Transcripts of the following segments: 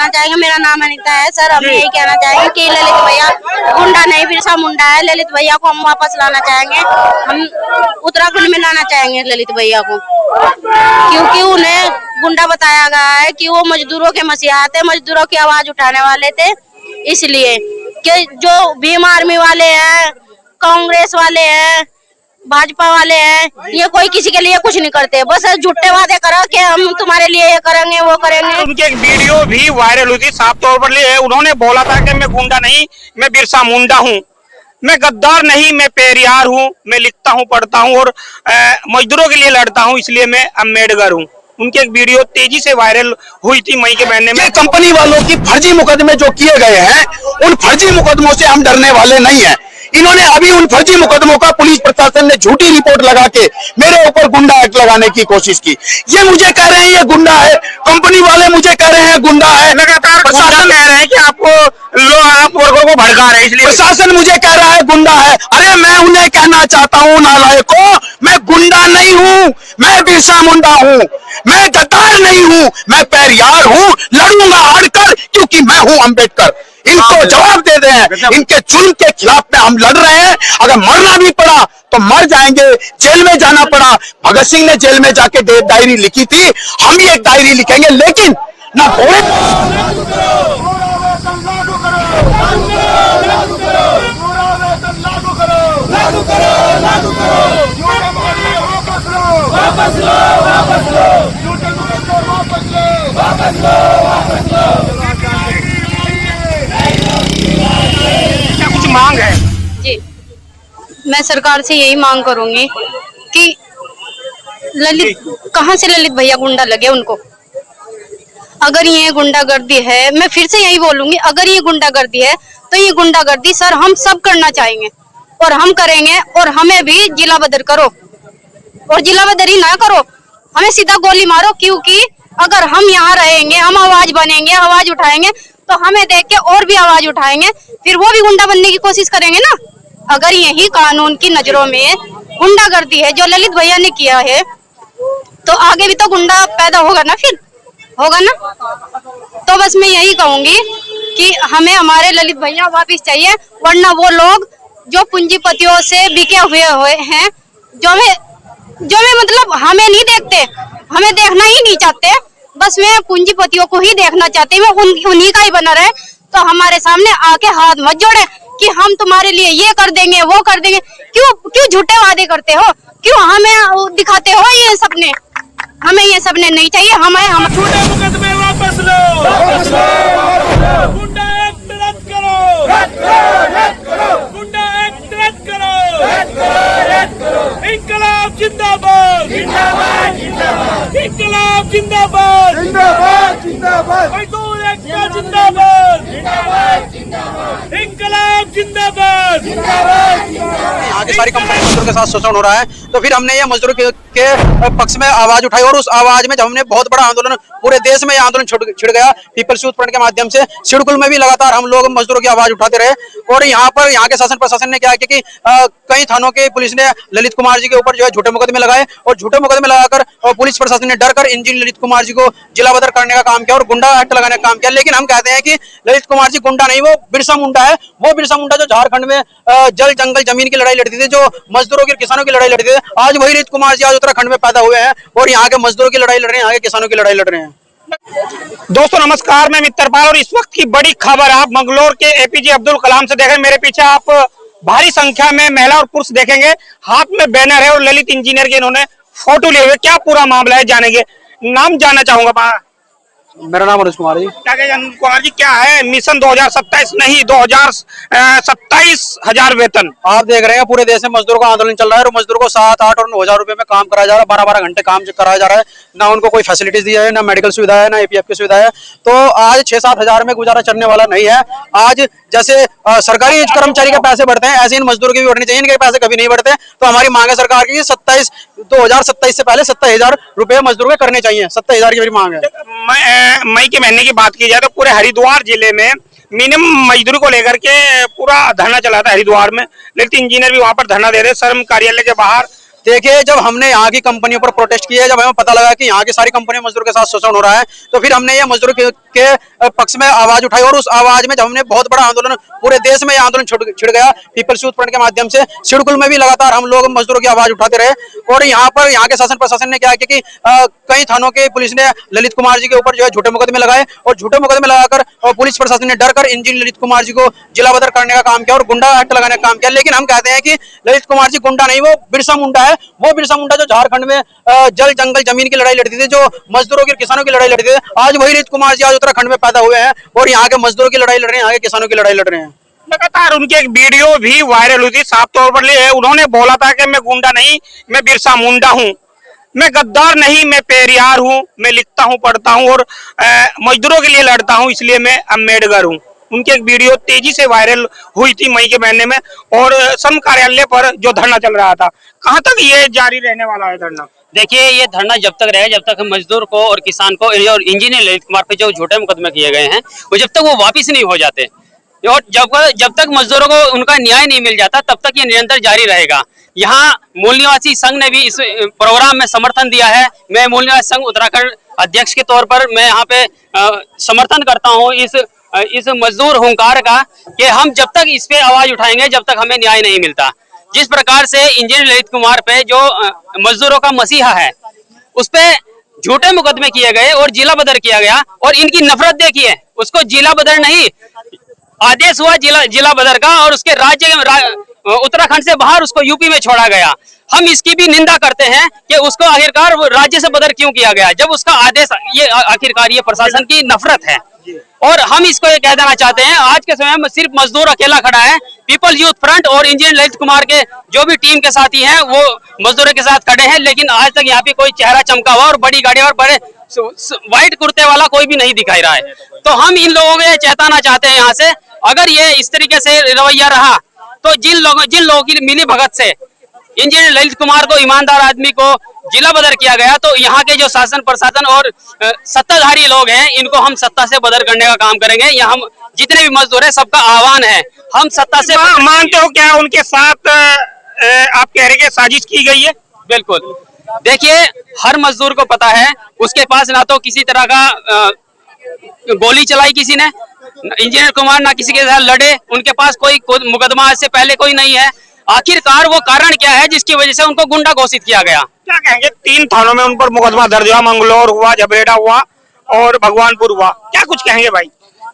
कहना चाहेंगे, मेरा नाम अनीता है सर। हम यही कहना चाहेंगे कि ललित भैया गुंडा नहीं, बिरसा मुंडा है। ललित भैया को हम वापस लाना चाहेंगे, हम उत्तराखंड में लाना चाहेंगे ललित भैया को, क्योंकि उन्हें गुंडा बताया गया है कि वो मजदूरों के मसीहा थे, मजदूरों की आवाज उठाने वाले थे। इसलिए कि जो भीम आर्मी वाले हैं, कांग्रेस वाले हैं, भाजपा वाले हैं, ये कोई किसी के लिए कुछ नहीं करते, बस झूठे वादे करो कि हम तुम्हारे लिए ये करेंगे वो करेंगे। उनकी एक वीडियो भी वायरल हुई थी, साफ तौर पर उन्होंने बोला था कि मैं गुंडा नहीं, मैं बिरसा मुंडा हूँ, मैं गद्दार नहीं, मैं पेरियार हूँ, मैं लिखता हूँ, पढ़ता हूँ और मजदूरों के लिए लड़ता हूँ, इसलिए मैं अम्बेडकर हूँ। उनकी एक वीडियो तेजी से वायरल हुई थी मई के महीने में। कंपनी वालों की फर्जी मुकदमे जो किए गए हैं, उन फर्जी मुकदमों से हम डरने वाले नहीं हैं। इन्होंने अभी उन फर्जी मुकदमों का पुलिस प्रशासन ने झूठी रिपोर्ट लगा के मेरे ऊपर गुंडा एक्ट लगाने की कोशिश की। ये मुझे कह रहे हैं ये गुंडा है, कंपनी वाले मुझे कह रहे हैं गुंडा है, लगातार प्रशासन कह रहे हैं कि आप वर्गों को भड़का रहे हैं, इसलिए प्रशासन मुझे कह रहा है गुंडा है। अरे मैं उन्हें कहना चाहता हूँ नालायकों, मैं गुंडा नहीं हूँ, मैं बिरसा मुंडा हूँ, मैं गद्दार नहीं हूँ, मैं पेरियार हूँ, लड़ूंगा हारकर, क्योंकि मैं हूँ अम्बेडकर। इनको जवाब दे दें, इनके जुल्म के खिलाफ में हम लड़ रहे हैं। अगर मरना भी पड़ा तो मर जाएंगे, जेल में जाना पड़ा, भगत सिंह ने जेल में जाके डायरी लिखी थी, हम भी एक डायरी लिखेंगे, लेकिन ना कुछ मांग है जी, मैं सरकार से यही मांग करूंगी कि कहां से ललित भैया गुंडा लगे उनको। अगर ये गुंडागर्दी है, मैं फिर से यही बोलूंगी, अगर ये गुंडागर्दी है तो ये गुंडागर्दी सर हम सब करना चाहेंगे और हम करेंगे, और हमें भी जिला बदर करो और जिला बदरी ना करो, हमें सीधा गोली मारो, क्योंकि अगर हम यहाँ रहेंगे, हम आवाज बनेंगे, आवाज उठाएंगे, तो हमें देख के और भी आवाज उठाएंगे, फिर वो भी गुंडा बनने की कोशिश करेंगे ना। अगर यही कानून की नजरों में गुंडागर्दी है जो ललित भैया ने किया है, तो आगे भी तो गुंडा पैदा होगा ना, फिर होगा ना। तो बस मैं यही कहूंगी कि हमें हमारे ललित भैया वापिस चाहिए, वरना वो लोग जो पूंजीपतियों से बिके हुए हैं, जो मैं मतलब हमें नहीं देखते, हमें देखना ही नहीं चाहते, बस मैं पूंजीपतियों को ही देखना चाहती हूँ, उन्हीं का ही बना रहे। तो हमारे सामने आके हाथ मत जोड़े कि हम तुम्हारे लिए ये कर देंगे वो कर देंगे। क्यों झूठे वादे करते हो, क्यों हमें दिखाते हो ये सपने? हमें ये सपने नहीं चाहिए, हम झूठे मुकदमे वापस लो, गुंडा एक्ट रद्द करो, गुंडा एक्ट रद्द करो, इंकलाब जिंदाबाद, इंकलाब जिंदाबाद, मजदूर एकता जिंदाबाद, इंकलाब जिंदाबाद। यहाँ की सारी कंपनी मजदूर के साथ शोषण हो रहा है, तो फिर हमने ये मजदूर के पक्ष में आवाज उठाई, और उस आवाज में जब हमने बहुत बड़ा आंदोलन, पूरे देश में ये आंदोलन छिड़ गया पीपल्स यूथ फ्रंट के माध्यम से। सिडकुल में भी लगातार हम लोग मजदूरों की आवाज उठाते रहे, और यहाँ के शासन प्रशासन ने क्या किया कि कई थानों के पुलिस ने ललित कुमार जी के ऊपर जो है झूठे मुकदमे लगाए, और झूठे मुकदमे लगाकर पुलिस प्रशासन ने डर कर इंजीन ललित कुमार जी को जिला बदर करने का काम किया और गुंडा एक्ट लगाने का काम किया। लेकिन हम कहते हैं कि ललित कुमार जी गुंडा नहीं, वो बिरसा मुंडा है। वो बिरसा मुंडा जो झारखंड में जल जंगल जमीन की लड़ाई लड़ती थी, जो मजदूरों की किसानों की लड़ाई लड़ती थी, आज वही ललित कुमार जी आज उत्तराखंड में पैदा हुए हैं और यहाँ के मजदूरों की लड़ाई लड़ रहे हैं, यहाँ के किसानों की लड़ाई लड़ रहे हैं। दोस्तों नमस्कार, मैं मित्रपाल और इस वक्त की बड़ी खबर आप मंगलोर के एपीजे अब्दुल कलाम से देख रहे हैं। मेरे पीछे आप भारी संख्या में महिला और पुरुष देखेंगे, हाथ में बैनर है और ललित इंजीनियर के इन्होंने फोटो लिए हुए। क्या पूरा मामला है जानेंगे, नाम जानना चाहूंगा। मेरा नाम अनुज कुमार जी। कुमार जी, क्या है मिशन 2027 नहीं 2027,000 वेतन? आप देख रहे हैं पूरे देश में मजदूरों का आंदोलन चल रहा है और मजदूरों को 7, 8 और 9,000 रुपए में काम कराया जा रहा है, 12-12 घंटे काम कराया जा रहा है, ना उनको कोई फैसिलिटीज दिया है, ना मेडिकल सुविधा है, ना एपीएफ की सुविधा है। तो आज 6-7 हजार में गुजारा चलने वाला नहीं है। आज जैसे सरकारी कर्मचारी के पैसे बढ़ते हैं, ऐसे इन मजदूर के भी बढ़ने चाहिए, इनके पैसे कभी नहीं बढ़ते। तो हमारी मांग है सरकार की 2027 से पहले 70,000 रुपए मजदूर के करने चाहिए, 70,000 की मेरी मांग है। मई के महीने की बात की जाए तो पूरे हरिद्वार जिले में मिनिमम मजदूरी को लेकर के पूरा धरना चला था हरिद्वार में। लेकिन इंजीनियर भी वहां पर धरना दे रहे, श्रम कार्यालय के बाहर देखिए, जब हमने यहाँ की कंपनियों पर प्रोटेस्ट किया, जब हमें पता लगा कि यहाँ की सारी कंपनियों मजदूर के साथ शोषण हो रहा है, तो फिर हमने ये मजदूर के पक्ष में आवाज उठाई और उस आवाज में जब हमने बहुत बड़ा आंदोलन, पूरे देश में ये आंदोलन छिड़ गया पीपल्स यूथ फ्रंट के माध्यम से। सिडकुल में भी लगातार हम लोग मजदूरों की आवाज उठाते रहे और यहाँ पर यहाँ के शासन प्रशासन ने क्या किया कि कई थानों के पुलिस ने ललित कुमार जी के ऊपर जो है झूठे मुकदमे लगाए और झूठे मुकदमे लगाकर पुलिस प्रशासन ने डर कर इंजीनियर ललित कुमार जी को जिला बदर करने का काम किया और गुंडा एक्ट लगाने का काम किया। लेकिन हम कहते हैं कि ललित कुमार जी गुंडा नहीं, वो बिरसा मुंडा है। वो बिरसा मुंडा जो झारखंड में जल जंगल जमीन की लड़ाई लड़ती थी, जो मजदूरों की किसानों की लड़ाई लड़ती थी, आज वही ललित कुमार जी आज उत्तराखंड में पैदा हुए हैं और यहाँ के मजदूरों की लड़ाई लड़ रहे हैं, यहाँ के किसानों की लड़ाई लड़ रहे हैं। लगातार उनकी एक वीडियो भी वायरल हुई थी, साफ तौर पर उन्होंने बोला था कि मैं गुंडा नहीं, मैं बिरसा मुंडा हूँ, मैं गद्दार नहीं, मैं पेरियार हूँ, मैं लिखता हूँ पढ़ता हूँ और मजदूरों के लिए लड़ता हूँ, इसलिए मैं अम्बेडकर हूँ। उनकी एक वीडियो तेजी से वायरल हुई थी मई के महीने में और श्रम कार्यालय पर जो धरना चल रहा था। कहाँ तक ये जारी रहने वाला है धरना? देखिए, ये धरना जब तक रहेगा, जब तक मजदूर को और किसान को और इंजीनियर ललित कुमार पे जो झूठे मुकदमे किए गए हैं वो जब तक वो वापिस नहीं हो जाते और जब तक मजदूरों को उनका न्याय नहीं मिल जाता तब तक ये निरंतर जारी रहेगा। यहाँ मूल निवासी संघ ने भी इस प्रोग्राम में समर्थन दिया है। मैं मूल निवासी संघ उत्तराखंड अध्यक्ष के तौर पर मैं यहाँ पे समर्थन करता हूँ इस मजदूर हुंकार का कि हम जब तक इस पे आवाज उठाएंगे जब तक हमें न्याय नहीं मिलता। जिस प्रकार से इंजीनियर ललित कुमार पे जो मजदूरों का मसीहा है उस पे झूठे मुकदमे किए गए और जिला बदर किया गया और इनकी नफरत देखिए, उसको जिला बदर नहीं आदेश हुआ जिला बदर का और उसके उत्तराखंड से बाहर उसको यूपी में छोड़ा गया। हम इसकी भी निंदा करते हैं कि उसको आखिरकार राज्य से बदर क्यों किया गया जब उसका आदेश, ये आखिरकार ये प्रशासन की नफरत है। और हम इसको ये कह देना चाहते हैं, आज के समय में सिर्फ मजदूर अकेला खड़ा है। पीपल यूथ फ्रंट और इंजीनियर ललित कुमार के जो भी टीम के साथी हैं वो मजदूरों के साथ खड़े हैं, लेकिन आज तक यहाँ पे कोई चेहरा चमका हुआ और बड़ी गाड़ी और बड़े व्हाइट कुर्ते वाला कोई भी नहीं दिखाई रहा है। तो हम इन लोगों को ये चेताना चाहते हैं यहाँ से, अगर ये इस तरीके से रवैया रहा तो जिन लोगों की मिली भगत से इंजीनियर ललित कुमार को, ईमानदार आदमी को जिला बदर किया गया, तो यहाँ के जो शासन प्रशासन और सत्ताधारी लोग हैं इनको हम सत्ता से बदर करने का काम करेंगे। यहाँ हम जितने भी मजदूर हैं सबका आह्वान है, हम सत्ता से मानते हो क्या उनके साथ आप कह रहे हैं साजिश की गई है? बिल्कुल। देखिए, हर मजदूर को पता है उसके पास ना तो किसी तरह का गोली चलाई किसी ने, इंजीनियर कुमार ना किसी के साथ लड़े, उनके पास कोई मुकदमा आज से पहले कोई नहीं है। आखिरकार वो कारण क्या है जिसकी वजह से उनको गुंडा घोषित किया गया? क्या कहेंगे, 3 थानों में उन पर मुकदमा दर्ज हुआ, मंगलौर हुआ, जबरेड़ा हुआ और भगवानपुर हुआ, क्या कुछ कहेंगे भाई?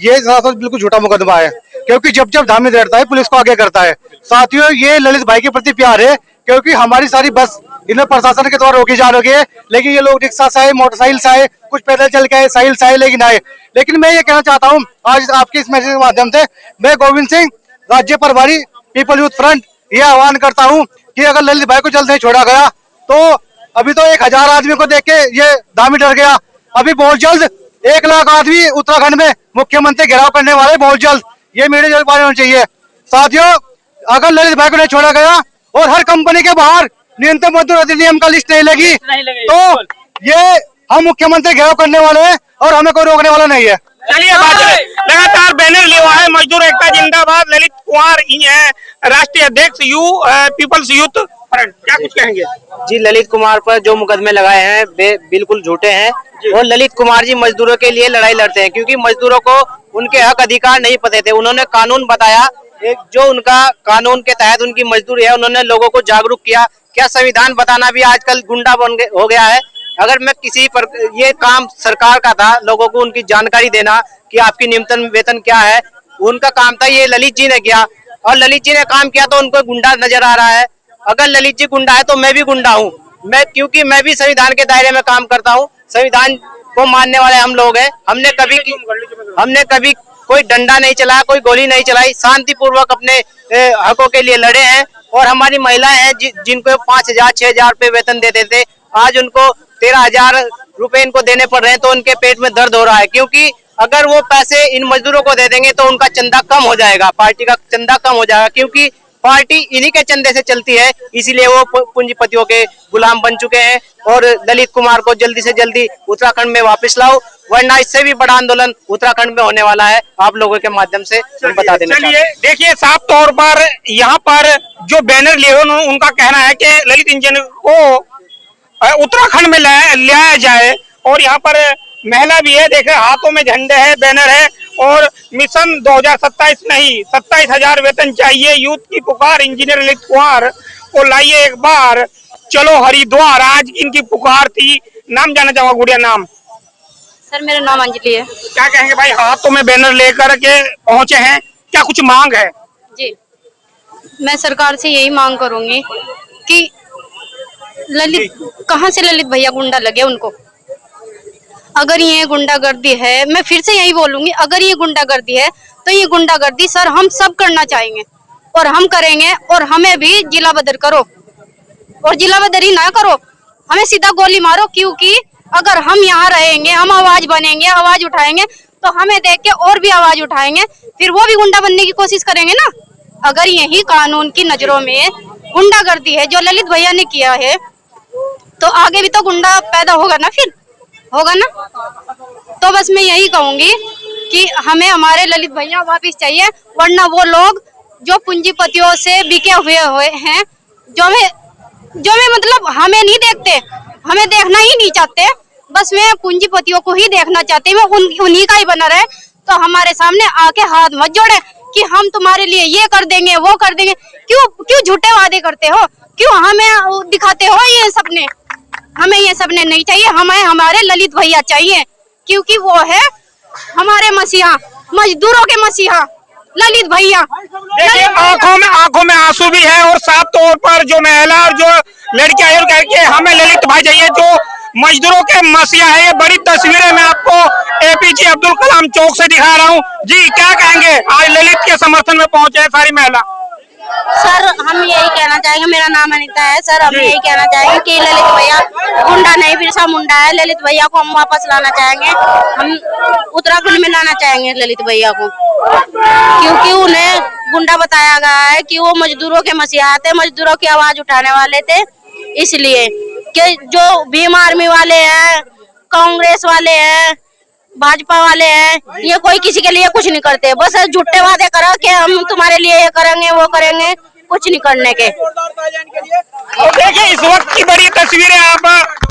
ये बिल्कुल झूठा मुकदमा है, क्योंकि जब जब धामी रहता है पुलिस को आगे करता है। साथियों, ये ललित भाई के प्रति प्यार है, क्योंकि हमारी सारी बस इन्हें प्रशासन के द्वारा रोकी जा रही है, लेकिन ये लोग रिक्शा से आए, मोटरसाइकिल से आए, कुछ पैदल चल के आए, साइकिल से आए, लेकिन आए। लेकिन मैं ये कहना चाहता हूँ आज आपके इस मैसेज के माध्यम से, मैं गोविंद सिंह, राज्य प्रभारी पीपल यूथ फ्रंट, ये आह्वान करता हूँ कि अगर ललित भाई को जल्द नहीं छोड़ा गया तो अभी तो 1000 आदमी को देख के ये धामी डर गया, अभी बहुत जल्द 1 लाख आदमी उत्तराखंड में मुख्यमंत्री घेराव करने वाले, बहुत जल्द ये मीडिया जल्द पानी होना चाहिए। साथियों, अगर ललित भाई को नहीं छोड़ा गया और हर कंपनी के बाहर न्यूनतम मजदूर अधिनियम का लिस्ट नहीं लगी तो ये हम मुख्यमंत्री घेराव करने वाले हैं और हमें कोई रोकने वाला नहीं है। चलिए बात करें, लगातार बैनर लिया हुआ है मजदूर एकता जिंदाबाद, ललित कुमार राष्ट्रीय अध्यक्ष पीपल्स यूथ फ्रंट, क्या कुछ कहेंगे? जी, ललित कुमार पर जो मुकदमे लगाए हैं वे बिल्कुल झूठे हैं और ललित कुमार जी मजदूरों के लिए लड़ाई लड़ते हैं, क्योंकि मजदूरों को उनके हक अधिकार नहीं पते थे। उन्होंने कानून बताया, जो उनका कानून के तहत उनकी मजदूरी है, उन्होंने लोगों को जागरूक किया। क्या संविधान बताना भी आजकल गुंडा हो गया है? अगर मैं किसी पर, ये काम सरकार का था, लोगों को उनकी जानकारी देना कि आपकी न्यूनतम वेतन क्या है, उनका काम था, ये ललित जी ने किया और ललित जी ने काम किया तो उनको गुंडा नजर आ रहा है। अगर ललित जी गुंडा है तो मैं भी गुंडा हूँ, क्योंकि मैं भी संविधान के दायरे में काम करता हूँ, संविधान को मानने वाले हम लोग हैं। हमने कभी कोई डंडा नहीं चलाया, कोई गोली नहीं चलाई, शांतिपूर्वक अपने हकों के लिए लड़े हैं। और हमारी महिलाएं हैं जिनको 5000 6000 रुपए वेतन देते थे, आज उनको 13000 रुपए इनको देने पड़ रहे हैं, तो उनके पेट में दर्द हो रहा है, क्योंकि अगर वो पैसे इन मजदूरों को दे देंगे तो उनका चंदा कम हो जाएगा, पार्टी का चंदा कम हो जाएगा, क्योंकि पार्टी इन्हीं के चंदे से चलती है, इसीलिए वो पूंजीपतियों के गुलाम बन चुके हैं। और ललित कुमार को जल्दी से जल्दी उत्तराखंड में वापस लाओ, वरना इससे भी बड़ा आंदोलन उत्तराखंड में होने वाला है। आप लोगों के माध्यम से हम बता देना चाहते हैं। देखिए साफ तौर पर यहाँ पर जो बैनर लिए हुए उनका कहना है कि ललित इंजीनियर को उत्तराखंड में लाया जाए। और यहाँ पर महिला भी है, देखे हाथों में झंडे है, बैनर है और मिशन 2027 नहीं 27,000 वेतन चाहिए, यूथ की पुकार, इंजीनियर ललित कुमार को लाइए एक बार, चलो हरिद्वार, आज इनकी पुकार थी। नाम जानना चाहूंगा गुड़िया, नाम? सर मेरा नाम अंजलि है। क्या कहेंगे भाई, हाथों में बैनर लेकर के पहुंचे हैं, क्या कुछ मांग है? जी, मैं सरकार से यही मांग करूंगी कि ललित कहाँ से ललित भैया गुंडा लगे उनको। अगर ये गुंडागर्दी है, मैं फिर से यही बोलूंगी, अगर ये गुंडागर्दी है तो ये गुंडागर्दी सर हम सब करना चाहेंगे और हम करेंगे। और हमें भी जिला बदर करो और जिला बदरी ना करो, हमें सीधा गोली मारो। क्योंकि अगर हम यहाँ रहेंगे, हम आवाज बनेंगे, आवाज उठाएंगे तो हमें देख के और भी आवाज उठाएंगे, फिर वो भी गुंडा बनने की कोशिश करेंगे ना। अगर यही कानून की नजरों में गुंडागर्दी है जो ललित भैया ने किया है, तो आगे भी तो गुंडा पैदा होगा ना, फिर होगा ना। तो बस मैं यही कहूंगी कि हमें हमारे ललित भैया वापस चाहिए, वरना वो लोग जो पूंजीपतियों से बिके हुए हैं, जो में मतलब हमें नहीं देखते, हमें देखना ही नहीं चाहते, बस मैं पूंजीपतियों को ही देखना चाहती हूँ, उन्हीं का ही बना रहे। तो हमारे सामने आके हाथ मत जोड़े कि हम तुम्हारे लिए ये कर देंगे, वो कर देंगे। क्यों झूठे वादे करते हो, क्यों हमें दिखाते हो ये सपने? हमें ये सपने नहीं चाहिए, हमें हमारे ललित भैया चाहिए, क्योंकि वो है हमारे मसीहा, मजदूरों के मसीहा ललित भैया। देखिए आंखों में आंसू भी है और साफ तौर पर जो महिला और जो लड़कियां हैं करके हमें ललित भाई चाहिए जो मजदूरों के मसीहा है। ये बड़ी तस्वीरें मैं आपको एपीजे अब्दुल कलाम चौक से दिखा रहा हूँ। जी क्या कहेंगे, आज ललित के समर्थन में पहुंचे हैं सारी महिला? सर हम यही कहना चाहेंगे, मेरा नाम अनीता है सर, हम यही कहना चाहेंगे कि ललित भैया गुंडा नहीं, बिरसा मुंडा है। ललित भैया को हम वापस लाना चाहेंगे, हम उत्तराखंड में लाना चाहेंगे ललित भैया को, क्योंकि उन्हें गुंडा बताया गया है कि वो मजदूरों के मसीहा थे, मजदूरों की आवाज उठाने वाले थे। इसलिए कि जो भीम आर्मी वाले हैं, कांग्रेस वाले हैं, भाजपा वाले हैं, ये कोई किसी के लिए कुछ नहीं करते, बस झूठे वादे करो कि हम तुम्हारे लिए ये करेंगे, वो करेंगे, कुछ नहीं करने के। देखिए इस वक्त की बड़ी तस्वीरें आप